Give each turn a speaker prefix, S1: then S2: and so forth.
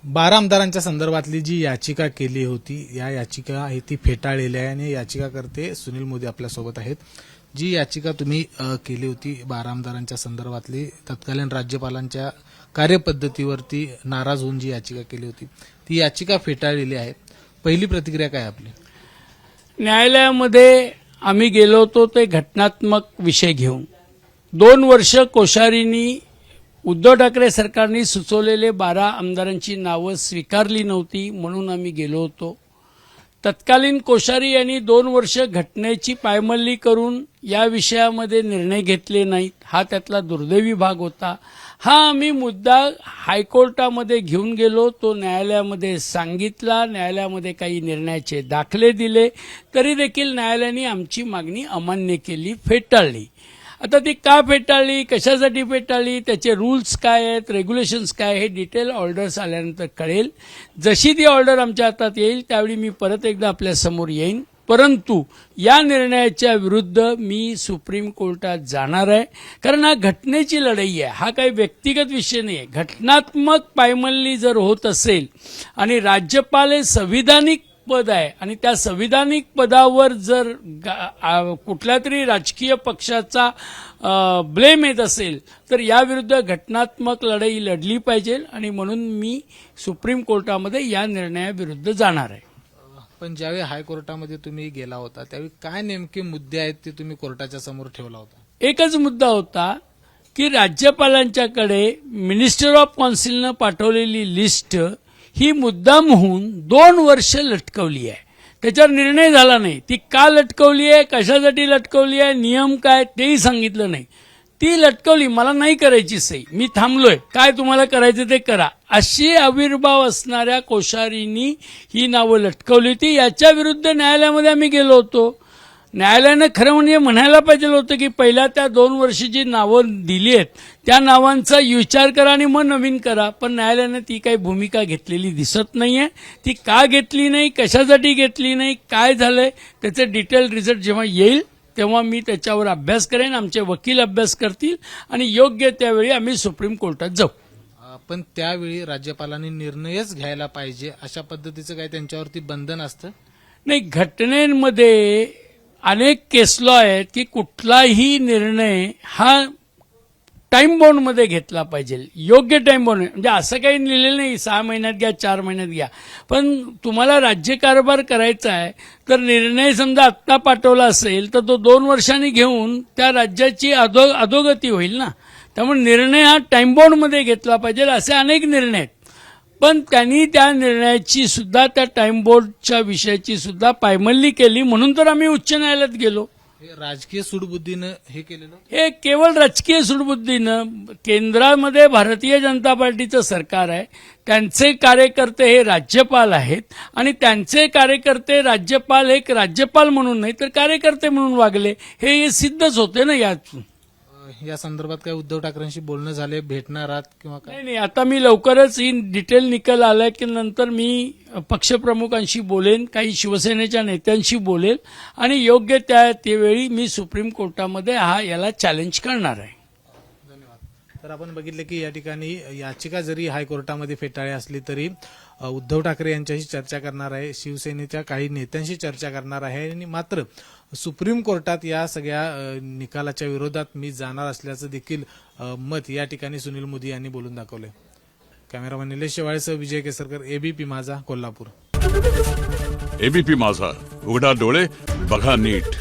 S1: 12 आमदारांच्या संदर्भातली जी याचिका केली होती, या याचिका आहे ती फेटाळलेली आहे आणि याचिकाकर्ते सुनील मोदी आपल्यासोबत आहेत. जी याचिका तुम्ही केली होती 12 आमदारांच्या संदर्भातली, तत्कालीन राज्यपालांच्या कार्यपद्धतीवरती नाराज होऊन जी याचिका केली होती, ती याचिका फेटाळलेली आहे. पहिली प्रतिक्रिया काय आपली?
S2: न्यायालयामध्ये आम्ही गेलो होतो ते घटनात्मक विषय घेऊन. 2 वर्ष कोश्यारींनी उद्धव ठाकरे सरकारने सुचवलेले 12 आमदारांची नावं स्वीकारली नव्हती म्हणून आम्ही गेलो होतो. तत्कालीन कोश्यारी यांनी 2 वर्ष घटनेची पायमल्ली करून या विषयामध्ये निर्णय घेतले नाहीत. हा त्यातला दुर्दैवी भाग होता. हा आम्ही मुद्दा हायकोर्टामध्ये घेऊन गेलो, तो न्यायालयामध्ये सांगितला, न्यायालयामध्ये काही निर्णयाचे दाखले दिले, तरी देखील न्यायालयाने आमची मागणी अमान्य केली, फेटाळली. आता ती का फेटाळली, कशासाठी फेटाळली, त्याचे रूल्स काय आहेत, रेग्युलेशन्स काय, हे डिटेल ऑर्डर्स आल्यानंतर कळेल. जशी ती ऑर्डर आमच्या हातात येईल त्यावेळी मी परत एकदा आपल्यासमोर येईन. परंतु या निर्णयाच्या विरुद्ध मी सुप्रीम कोर्टात जाणार आहे, कारण हा घटनेची लढाई आहे, हा काही व्यक्तिगत विषय नाही आहे. घटनात्मक पायमल्ली जर होत असेल आणि राज्यपाल हे संविधानिक पद आहे आणि त्या संविधानिक पदावर जर कुठल्या तरी राजकीय पक्षाचा ब्लेम येत असेल तर याविरुद्ध घटनात्मक लढाई लढली पाहिजे आणि म्हणून मी सुप्रीम कोर्टामध्ये या निर्णयाविरुद्ध जाणार आहे.
S1: पण ज्यावेळी हायकोर्टामध्ये तुम्ही गेला होता त्यावेळी काय नेमके मुद्दे आहेत ते तुम्ही कोर्टाच्या समोर ठेवला होता?
S2: एकच मुद्दा होता की राज्यपालांच्याकडे मिनिस्टर ऑफ कौन्सिलनं पाठवलेली लिस्ट ही मुद्दाम होऊन 2 वर्ष लटकवली आहे. त्याच्यावर निर्णय झाला नाही. ती का लटकवली आहे, कशासाठी लटकवली आहे, नियम काय तेही सांगितलं नाही. ती लटकवली, मला नाही करायची सही, मी थांबलोय, काय तुम्हाला करायचं ते करा, अशी आविर्भाव असणाऱ्या कोश्यारींनी ही नावं लटकवली होती. याच्या विरुद्ध न्यायालयामध्ये आम्ही गेलो होतो. न्यायालयानं खरं म्हणजे म्हणायला पाहिजे होतं की पहिल्या त्या 2 वर्षी जी नावं दिली आहेत त्या नावांचा विचार करा आणि मग नवीन करा. पण न्यायालयानं ती काही भूमिका घेतलेली दिसत नाहीये. ती का घेतली नाही, कशासाठी घेतली नाही, काय झालंय, त्याचे डिटेल रिझल्ट जेव्हा येईल तेव्हा मी त्याच्यावर अभ्यास करेन, आमचे वकील अभ्यास करतील आणि योग्य त्यावेळी आम्ही सुप्रीम कोर्टात जाऊ.
S1: पण त्यावेळी राज्यपालांनी निर्णयच घ्यायला पाहिजे अशा पद्धतीचं काही त्यांच्यावरती बंधन असतं?
S2: नाही, घटनेमध्ये अनेक केस लॉ आहेत की कुठलाही निर्णय हा टाइम बाउंडमध्ये घेतला पाहिजे, योग्य टाइम बाउंड. म्हणजे असं काही लिहिलेलं नाही 6 महिन्यात घ्या, 4 महिन्यात घ्या. पण तुम्हाला राज्यकारभार करायचा आहे तर निर्णय समजा आत्ता पाठवला असेल तर तो 2 वर्षांनी घेऊन त्या राज्याची अधोगती होईल ना. त्यामुळे निर्णय हा टाइम बाउंडमध्ये घेतला पाहिजे. असे अनेक निर्णय आहेत, पण त्यांनी त्या निर्णयाची सुद्धा, त्या टाइम बोर्डच्या विषयाची सुद्धा पायमल्ली केली. म्हणून तर आम्ही उच्च न्यायालयात गेलो.
S1: राजकीय सूडबुद्धीनं हे केलेलं?
S2: हे केवळ राजकीय सूडबुद्धीनं. केंद्रामध्ये भारतीय जनता पार्टीचं सरकार आहे, त्यांचे कार्यकर्ते हे राज्यपाल आहेत आणि त्यांचे कार्यकर्ते राज्यपाल एक राज्यपाल म्हणून नाही तर कार्यकर्ते म्हणून वागले, हे सिद्धच होते ना.
S1: या संदर्भात काय उद्धव ठाकरेंशी बोलणं झाले, भेटणार आहात किंवा काय?
S2: नाही, आता मी लवकरच ही डिटेल निकाल आलाय की नंतर मी पक्षप्रमुखांशी बोलेन, काही शिवसेनेच्या नेत्यांशी बोलेल आणि योग्य त्यावेळी मी सुप्रीम कोर्टामध्ये याला चॅलेंज करणार आहे.
S1: तर आपण बघितलं की या ठिकाणी याचिका जरी हायकोर्टामध्ये फेटाळली असली तरी उद्धव ठाकरे यांच्याशी चर्चा करणार आहे, शिवसेनेच्या काही नेत्यांशी चर्चा करणार आहे आणि मात्र सुप्रीम कोर्टात या सगळ्या निकालाच्या विरोधात मी जाणार असल्याचं देखील मत या ठिकाणी सुनील मोदी यांनी बोलून दाखवले. कॅमेरामॅन निलेश शेवाळेसह विजय केसरकर, एबीपी माझा, कोल्हापूर.
S3: एबीपी माझा, उघडा डोळे बघा नीट.